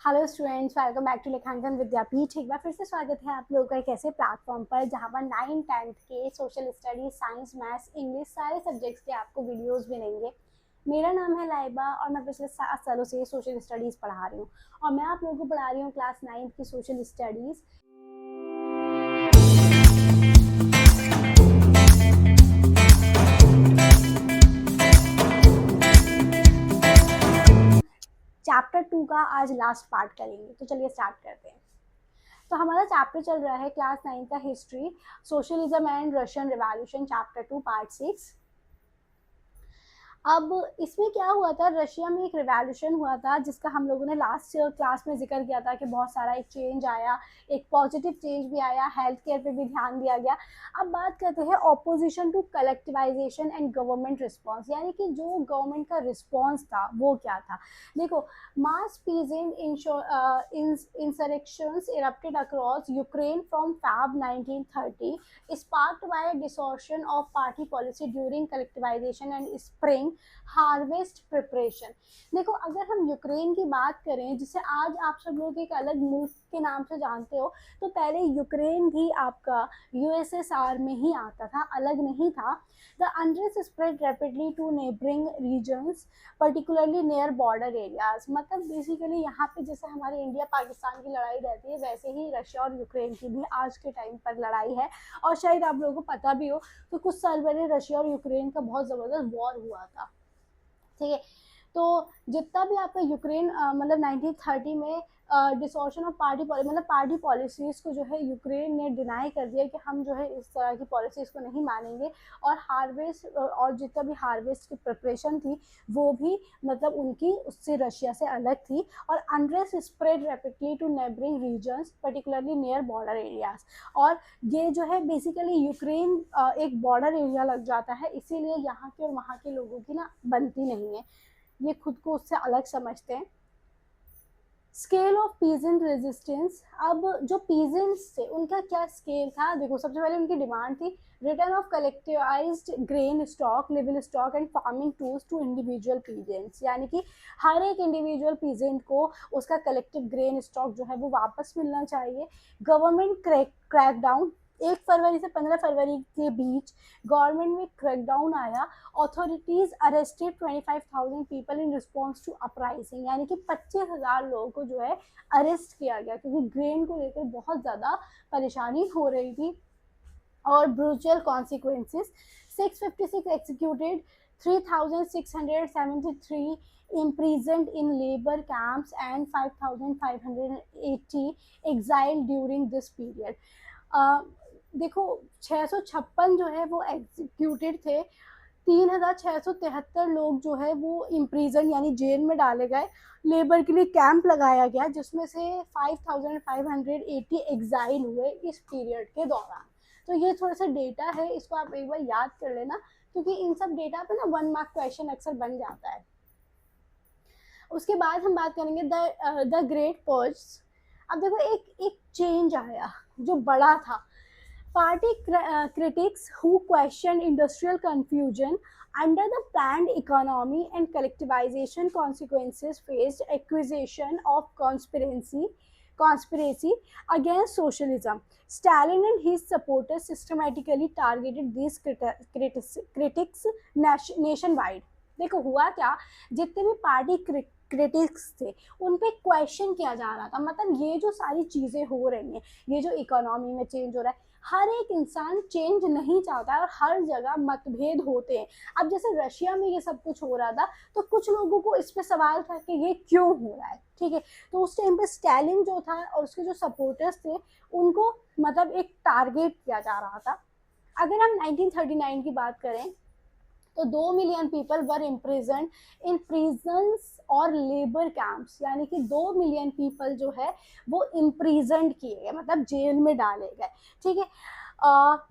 Hello students, welcome back to Lekhankan Vidyapeeth. एक बार फिर से स्वागत है आप लोगों का एक ऐसे प्लेटफॉर्म पर जहां पर 9th 10th के social studies, science, maths, English सारे सब्जेक्ट्स के आपको वीडियोस मिलेंगे। मेरा नाम है लाइबा और मैं पिछले 7 सालों से सोशल स्टडीज़ पढ़ा रही हूँ और मैं आप लोगों को पढ़ा रही हूँ क्लास 9th की सोशल स्टडीज़। चैप्टर 2 का आज लास्ट पार्ट करेंगे, तो चलिए स्टार्ट करते हैं। तो हमारा चैप्टर चल रहा है क्लास 9 का history, socialism and Russian revolution, chapter 2 part 6। अब इसमें क्या हुआ था, रशिया में एक रिवॉल्यूशन हुआ था जिसका हम लोगों ने लास्ट क्लास में जिक्र किया था कि बहुत सारा एक चेंज आया, एक पॉजिटिव चेंज भी आया, हेल्थ केयर पे भी ध्यान दिया गया। अब बात करते हैं opposition to collectivization and government response, यानी कि जो गवर्नमेंट का रिस्पॉन्स था वो क्या था। देखो, mass peasant insurrections erupted across Ukraine from Feb 1930 sparked by a distortion of party policy during collectivization and spring harvest preparation. देखो, अगर हम यूक्रेन की बात करें जिसे आज आप सब लोग एक अलग मुल्क के नाम से जानते हो, तो पहले यूक्रेन भी आपका यूएसएसआर में ही आता था, अलग नहीं था। The unrest spread rapidly to neighbouring regions, particularly near border areas. मतलब बेसिकली यहाँ पे जैसे हमारे इंडिया पाकिस्तान की लड़ाई रहती है, वैसे ही रशिया और यूक्रेन की भी आज के टाइम पर लड़ाई है। और शायद आप लोगों को पता भी हो तो कुछ साल पहले रशिया और यूक्रेन का बहुत ज़बरदस्त वॉर हुआ था, ठीक है। तो जितना भी आपका यूक्रेन मतलब 1930 में डिसॉर्शन ऑफ पार्टी मतलब पार्टी पॉलिसीज़ को जो है यूक्रेन ने डिनाई कर दिया कि हम जो है इस तरह की पॉलिसीज़ को नहीं मानेंगे। और हार्वेस्ट और जितना भी हार्वेस्ट की प्रिपरेशन थी वो भी मतलब उनकी उससे रशिया से अलग थी। और unrest spread rapidly to neighbouring regions, particularly near border areas. और ये जो है बेसिकली यूक्रेन एक बॉर्डर एरिया लग जाता है, इसीलिए यहाँ के और वहाँ के लोगों की ना बनती नहीं है, ये खुद को उससे अलग समझते हैं। Scale of peasant resistance. अब जो पीजेंट्स थे उनका क्या स्केल था, देखो सबसे पहले उनकी डिमांड थी return of collectivized grain stock, living stock and farming tools to individual peasants, यानी कि हर एक इंडिविजुअल पीजेंट को उसका कलेक्टिव ग्रेन स्टॉक जो है वो वापस मिलना चाहिए। गवर्नमेंट क्रैकडाउन, 1 फरवरी से 15 फरवरी के बीच गवर्नमेंट में क्रैकडाउन आया। Authorities arrested 25,000 people in response to uprising, यानी कि 25,000 लोगों को जो है अरेस्ट किया गया क्योंकि ग्रेन को लेकर बहुत ज़्यादा परेशानी हो रही थी। और brutal consequences, 656 executed, 3,673 imprisoned in labor camps and 5,580 exiled during this period। देखो, 656 जो है वो एग्जीक्यूटेड थे, 3,673 लोग जो है वो इम्प्रीजन यानी जेल में डाले गए, लेबर के लिए कैंप लगाया गया, जिसमें से 5,580 एग्जाइल हुए इस पीरियड के दौरान। तो ये थोड़ा सा डेटा है, इसको आप एक बार याद कर लेना क्योंकि इन सब डेटा पे ना 1 मार्क क्वेश्चन अक्सर बन जाता है। उसके बाद हम बात करेंगे द ग्रेट पर्ज। अब देखो, एक चेंज आया जो बड़ा था। Party critics who questioned industrial confusion under the planned economy and collectivization consequences faced accusation of conspiracy against socialism. Stalin and his supporters systematically targeted these critics nationwide। देखो हुआ क्या, जितने भी पार्टी क्रिटिक्स थे उन पे क्वेश्चन किया जा रहा था, मतलब ये जो सारी चीज़ें हो रही हैं, ये जो इकोनॉमी में चेंज हो रहा है, हर एक इंसान चेंज नहीं चाहता है और हर जगह मतभेद होते हैं। अब जैसे रशिया में ये सब कुछ हो रहा था तो कुछ लोगों को इस पे सवाल था कि ये क्यों हो रहा है, ठीक है। तो उस टाइम पे स्टालिन जो था और उसके जो सपोर्टर्स थे उनको मतलब एक टारगेट किया जा रहा था। अगर हम 1939 की बात करें तो 2 million people were imprison in prisons और लेबर कैंप्स, यानी कि 2 मिलियन पीपल जो है वो इम्प्रिजन किए गए, मतलब जेल में डाले गए, ठीक है।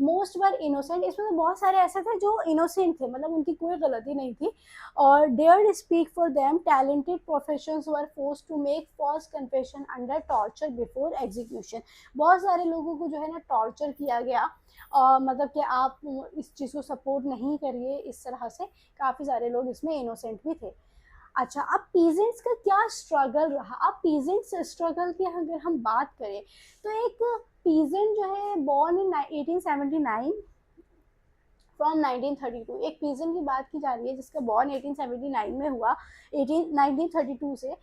मोस्ट वर इनोसेंट, इसमें तो बहुत सारे ऐसे थे जो इनोसेंट थे, मतलब उनकी कोई गलती नहीं थी। और dare speak for them, talented professionals were forced to make false confession under torture before execution. बहुत सारे लोगों को जो है ना टॉर्चर किया गया, मतलब कि आप इस चीज़ को सपोर्ट नहीं करिए, इस तरह से काफ़ी सारे लोग इसमें इनोसेंट भी थे। अच्छा, अब पीजेंट्स का क्या स्ट्रगल रहा? अब पीजेंट्स स्ट्रगल की अगर हम बात करें तो एक पीजेंट जो है बॉर्न इन 1879 फ्रॉम 1932, एक पीजेंट की बात की जा रही है जिसका बॉर्न 1879 में हुआ, 1932 से।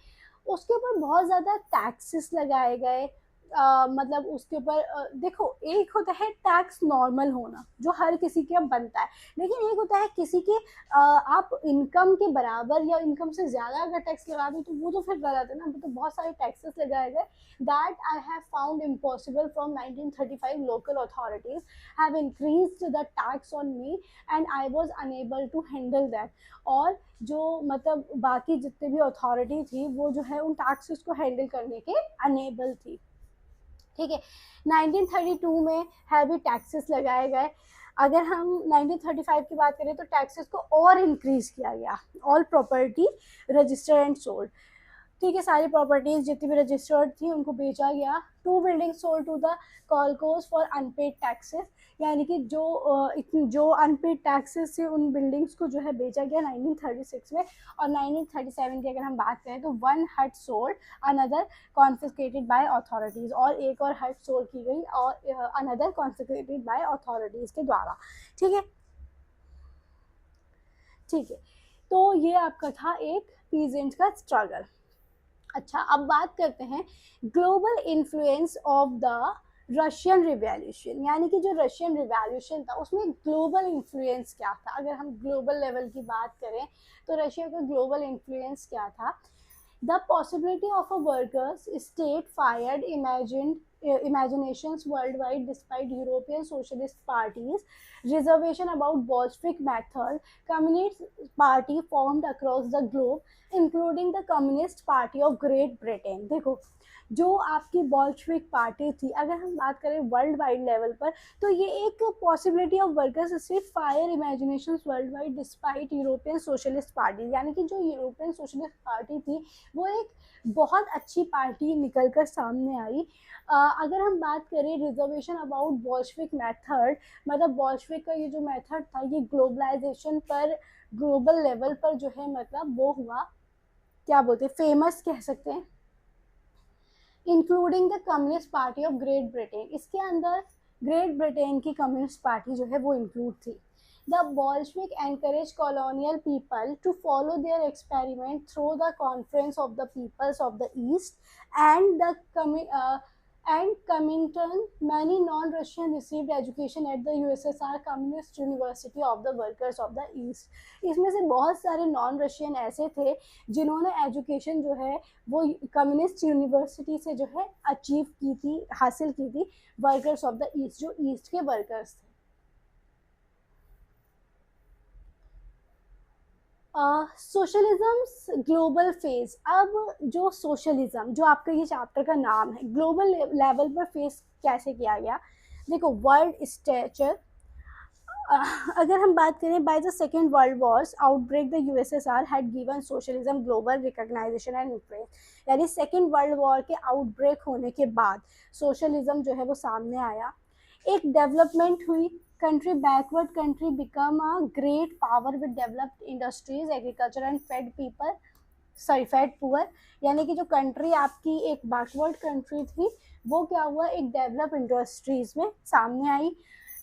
उसके ऊपर बहुत ज़्यादा टैक्सेस लगाए गए। मतलब उसके ऊपर देखो, एक होता है टैक्स नॉर्मल होना जो हर किसी के बनता है, लेकिन एक होता है किसी के आप इनकम के बराबर या इनकम से ज़्यादा अगर टैक्स लगा दो तो वो तो फिर गलत है ना। वो तो बहुत सारे टैक्सेस लगाए गए। That I have found impossible from 1935 local authorities have increased the tax on me and I was unable to handle that. और जो मतलब बाकी जितने भी अथॉरिटी थी वो जो है उन टैक्सेस को हैंडल करने के अनेबल थी। ठीक है, 1932 में हैवी टैक्सेस लगाए गए। अगर हम 1935 की बात करें तो टैक्सेस को और इंक्रीज किया गया। All property registered and sold, ठीक है, सारी प्रॉपर्टीज जितनी भी रजिस्टर्ड थी उनको बेचा गया। To building sold to the kolkhoz for unpaid taxes, यानी कि जो अनपेड टैक्सेस थे उन बिल्डिंग्स को जो है बेचा गया 1936 में। और 1937 की अगर हम बात करें तो one hut sold, another confiscated by authorities, और एक और हट सोल्ड की गई और अनदर कॉन्फिस्केटेड बाय अथॉरिटीज के द्वारा। ठीक है, ठीक है, तो ये आपका था एक पीजेंट का स्ट्रगल। अच्छा, अब बात करते हैं global influence of the Russian revolution, यानी कि जो रशियन रिवॉल्यूशन था उसमें ग्लोबल इन्फ्लुएंस क्या था। अगर हम ग्लोबल लेवल की बात करें तो रशिया का ग्लोबल इन्फ्लुएंस क्या था? The possibility of a workers' state fired imaginations worldwide despite European socialist parties' reservation about Bolshevik method. Communist party formed across the globe, including the Communist Party of Great Britain. देखो, जो आपकी Bolshevik party थी, अगर हम बात करें world wide level पर, तो ये एक possibility of workers state fire imagination world wide despite European socialist party, यानी कि जो यूरोपियन सोशलिस्ट पार्टी थी वो एक बहुत अच्छी पार्टी निकल कर सामने आई। अगर हम बात करें रिजर्वेशन अबाउट बॉल्शविक मेथड, मतलब बॉल्शविक का ये जो मेथड था ये ग्लोबलाइजेशन पर, ग्लोबल लेवल पर जो है मतलब वो हुआ, क्या बोलते हैं, फेमस कह सकते हैं। Including the communist party of great Britain, इसके अंदर ग्रेट ब्रिटेन की कम्युनिस्ट पार्टी जो है वो इंक्लूड थी। The Bolshevik encouraged colonial people to follow their experiment through the Conference of the Peoples of the East and Comintern. Many non-Russian received education at the USSR Communist University of the Workers of the East. इसमें से बहुत सारे non Russian ऐसे थे जिन्होंने education जो है वो कम्युनिस्ट यूनिवर्सिटी से जो है अचीव की थी, हासिल की थी, वर्कर्स ऑफ द ईस्ट, जो ईस्ट के वर्कर्स थे। Socialism global phase. अब जो सोशलिज्म, जो आपका ये चैप्टर का नाम है, ग्लोबल लेवल पर फेस कैसे किया गया? देखो, वर्ल्ड स्टेचर, अगर हम बात करें by the second world war's outbreak the USSR had given socialism global recognition and influence, यानी सेकेंड वर्ल्ड वॉर के आउटब्रेक होने के बाद सोशलिज्म जो है वो सामने आया। एक डेवलपमेंट हुई, country backward country become a great power with developed industries, agriculture and fed people, sorry fed poor, यानी कि जो कंट्री आपकी एक बैकवर्ड कंट्री थी वो क्या हुआ, एक डेवलप इंडस्ट्रीज में सामने आई।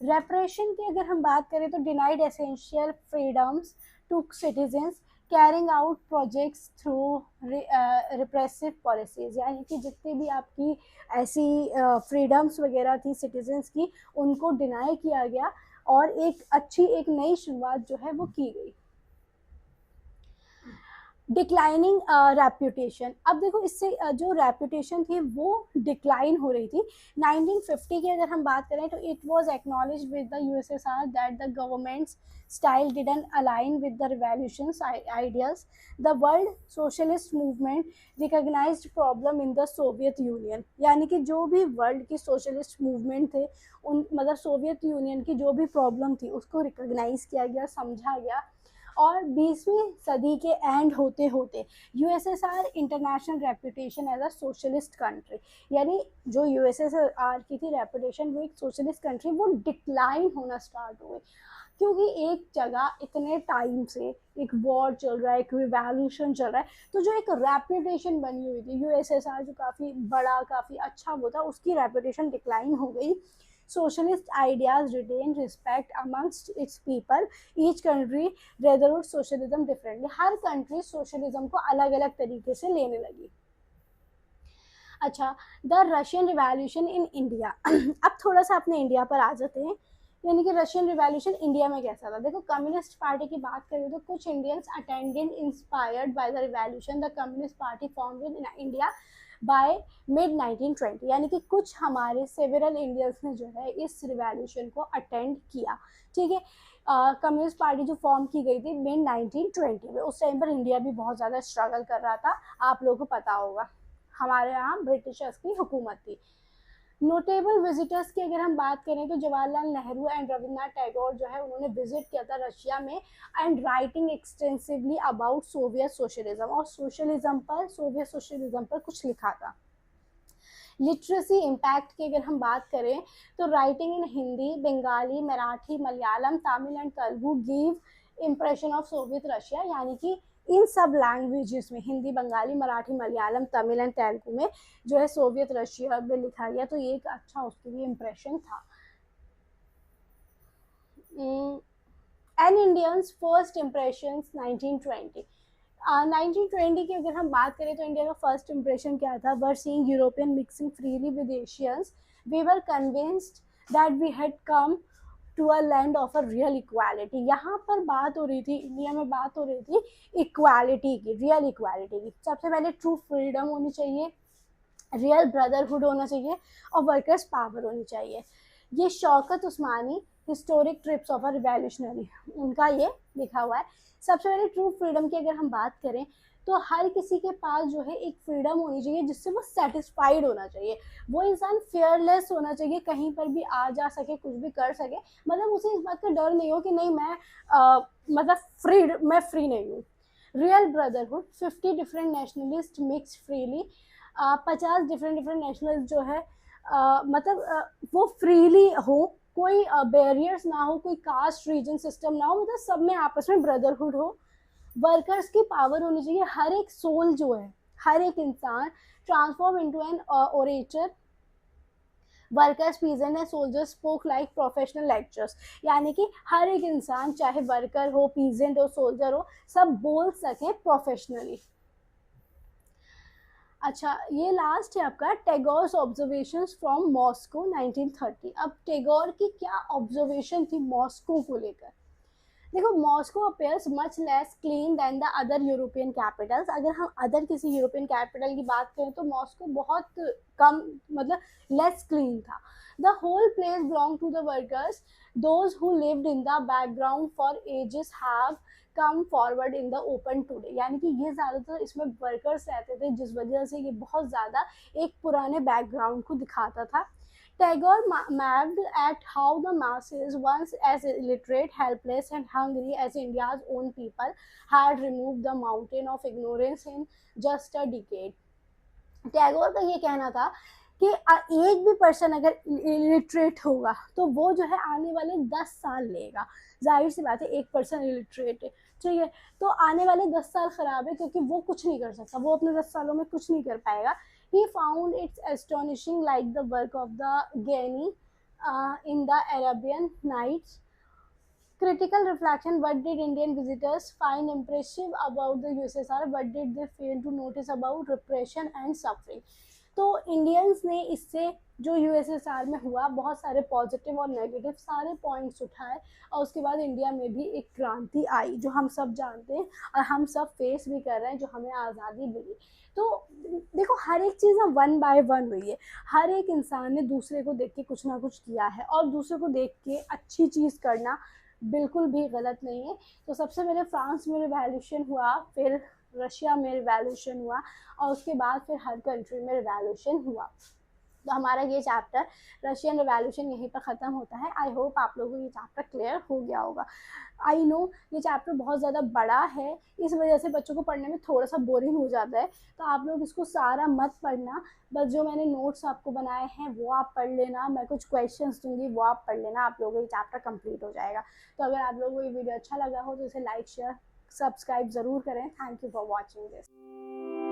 रेप्रेशन की अगर हम बात करें तो denied essential freedoms to citizens, carrying out projects through repressive policies, यानी कि जितनी भी आपकी ऐसी फ्रीडम्स वगैरह थी सिटीजन्स की उनको डिनाई किया गया और एक अच्छी एक नई शुरुआत जो है वो की गई। डिक्लाइनिंग रेप्यूटेशन, अब देखो इससे जो रेप्यूटेशन थी वो डिक्लाइन हो रही थी। 1950 की अगर हम बात करें तो it was acknowledged with the USSR that the governments style didn't align with the revolution's ideas. The world socialist movement recognized problem in the Soviet Union, यानी कि जो भी वर्ल्ड की सोशलिस्ट मूवमेंट थे उन मतलब सोवियत यूनियन की जो भी प्रॉब्लम थी उसको रिकॉग्नाइज किया गया, समझा गया। और 20वीं सदी के एंड होते होते USSR international reputation as a socialist country, यानी जो यूएसएसआर की थी रेपुटेशन वो एक सोशलिस्ट कंट्री, वो डिक्लाइन होना स्टार्ट हुए। क्योंकि एक जगह इतने टाइम से एक वॉर चल रहा है, एक रिवॉल्यूशन चल रहा है, तो जो एक रेपुटेशन बनी हुई थी यूएसएसआर, जो काफ़ी बड़ा काफ़ी अच्छा वो था, उसकी रेपुटेशन डिक्लाइन हो गई. Socialist ideas retain respect amongst its people. Each country rather socialism differently. हर कंट्री सोशलिज्म को अलग अलग तरीके से लेने लगी. अच्छा, the Russian revolution in India. अब थोड़ा सा अपने इंडिया पर आ जाते हैं, यानी कि रशियन रिवॉल्यूशन इंडिया में कैसा था. देखो, कम्युनिस्ट पार्टी की बात करें तो कुछ Indians attended inspired by the revolution. The communist party formed in India by mid 1920, यानी कि कुछ हमारे सेवरल इंडियंस ने जो है इस रिवॉल्यूशन को अटेंड किया. ठीक है, कम्युनिस्ट पार्टी जो फॉर्म की गई थी मिड 1920 में. उस टाइम पर इंडिया भी बहुत ज़्यादा स्ट्रगल कर रहा था, आप लोगों को पता होगा. हमारे यहाँ ब्रिटिशर्स की हुकूमत थी. नोटेबल विजिटर्स की अगर हम बात करें तो जवाहरलाल नेहरू एंड रविंद्रनाथ टैगोर जो है उन्होंने विजिट किया था रशिया में, and writing extensively about Soviet socialism, और सोवियत सोशलिज्म पर कुछ लिखा था. लिटरेसी इम्पैक्ट की अगर हम बात करें तो writing in Hindi, Bengali, Marathi, Malayalam, Tamil and Telugu give impression of Soviet Russia, यानी कि इन सब लैंग्वेजेस में, हिंदी, बंगाली, मराठी, मलयालम, तमिल एंड तेलुगु में जो है सोवियत रशिया में लिखा गया, तो ये एक अच्छा उसके लिए इम्प्रेशन था. N Indians first impressions 1920. 1920 की अगर हम बात करें तो इंडिया का फर्स्ट इम्प्रेशन क्या था. Were seeing European mixing freely with Asians, we were convinced that we had come to a land of a real equality. यहाँ पर बात हो रही थी, इंडिया में बात हो रही थी इक्वालिटी की, रियल इक्वालिटी की. सबसे पहले ट्रू फ्रीडम होनी चाहिए, रियल ब्रदरहुड होना चाहिए, और वर्कर्स पावर होनी चाहिए. ये Shaukat Usmani historic trips of a revolutionary, उनका ये लिखा हुआ है. सबसे पहले ट्रू फ्रीडम की अगर हम बात करें तो हर किसी के पास जो है एक फ्रीडम होनी चाहिए जिससे वो सेटिस्फाइड होना चाहिए. वो इंसान फेयरलेस होना चाहिए, कहीं पर भी आ जा सके, कुछ भी कर सके, मतलब उसे इस बात का डर नहीं हो कि नहीं मैं मतलब मैं फ्री नहीं हूँ. Real brotherhood, 50 different nationalist mix freely. 50 different national जो है मतलब वो फ्रीली हो, कोई बैरियर्स ना हो, कोई कास्ट रीजन सिस्टम ना हो, मतलब सब में आपस में ब्रदरहुड हो. वर्कर्स की पावर होनी चाहिए, हर एक सोल जो है, हर एक इंसान transform into an orator. Workers, peasant and soldiers spoke like professional lectures, यानी कि हर एक इंसान चाहे वर्कर हो, पीजेंट हो, सोल्जर हो, सब बोल सके प्रोफेशनली. अच्छा, ये लास्ट है आपका टैगोर्स ऑब्जर्वेशंस फ्रॉम मॉस्को 1930. अब टैगोर की क्या ऑब्जर्वेशन थी मॉस्को को लेकर. देखो, Moscow appears much less clean than the other European capitals. अगर हम अदर किसी यूरोपियन कैपिटल की बात करें तो मॉस्को बहुत कम, मतलब लेस क्लीन था. The whole place belong to the workers. Those who lived in the background for ages have come forward in the open today, यानी कि ये ज़्यादातर इसमें वर्कर्स रहते थे, जिस वजह से ये बहुत ज़्यादा एक पुराने बैकग्राउंड को दिखाता था. Tagore marked at how the masses, once as illiterate, helpless, and hungry as India's own people, had removed the mountain of ignorance in just a decade. Tagore का ये कहना था कि एक भी पर्सन अगर इलिटरेट होगा तो वो जो है आने वाले 10 साल लेगा. जाहिर सी बात है, एक पर्सन इलिटरेट है, ठीक है, तो आने वाले 10 साल खराब है क्योंकि वो कुछ नहीं कर सकता, वो अपने 10 सालों में कुछ नहीं कर पाएगा. He found it astonishing, like the work of the Ghani in the Arabian Nights. Critical reflection: what did Indian visitors find impressive about the USSR? What did they fail to notice about repression and suffering? तो Indians ने इससे जो USSR में हुआ बहुत सारे positive और negative सारे पॉइंट्स उठाए, और उसके बाद इंडिया में भी एक क्रांति आई जो हम सब जानते हैं और हम सब फेस भी कर रहे हैं, जो हमें आज़ादी मिली. तो देखो, हर एक चीज़ ना 1 बाय 1 हुई है. हर एक इंसान ने दूसरे को देख के कुछ ना कुछ किया है, और दूसरे को देख के अच्छी चीज़ करना बिल्कुल भी गलत नहीं है. तो सबसे पहले फ्रांस में रिवॉल्यूशन हुआ, फिर रशिया में रिवॉल्यूशन हुआ, और उसके बाद फिर हर कंट्री में रिवॉल्यूशन हुआ. तो हमारा ये चैप्टर रशियन रिवॉल्यूशन यहीं पर ख़त्म होता है। आई होप आप लोगों को ये चैप्टर क्लियर हो गया होगा। आई नो ये चैप्टर बहुत ज़्यादा बड़ा है, इस वजह से बच्चों को पढ़ने में थोड़ा सा बोरिंग हो जाता है, तो आप लोग इसको सारा मत पढ़ना, बस जो मैंने नोट्स आपको बनाए हैं वो आप पढ़ लेना, मैं कुछ क्वेश्चंस दूंगी वो आप पढ़ लेना, आप लोगों को ये चैप्टर कंप्लीट हो जाएगा। तो अगर आप लोगों को ये वीडियो अच्छा लगा हो तो इसे लाइक शेयर सब्सक्राइब ज़रूर करें। Thank you for watching this.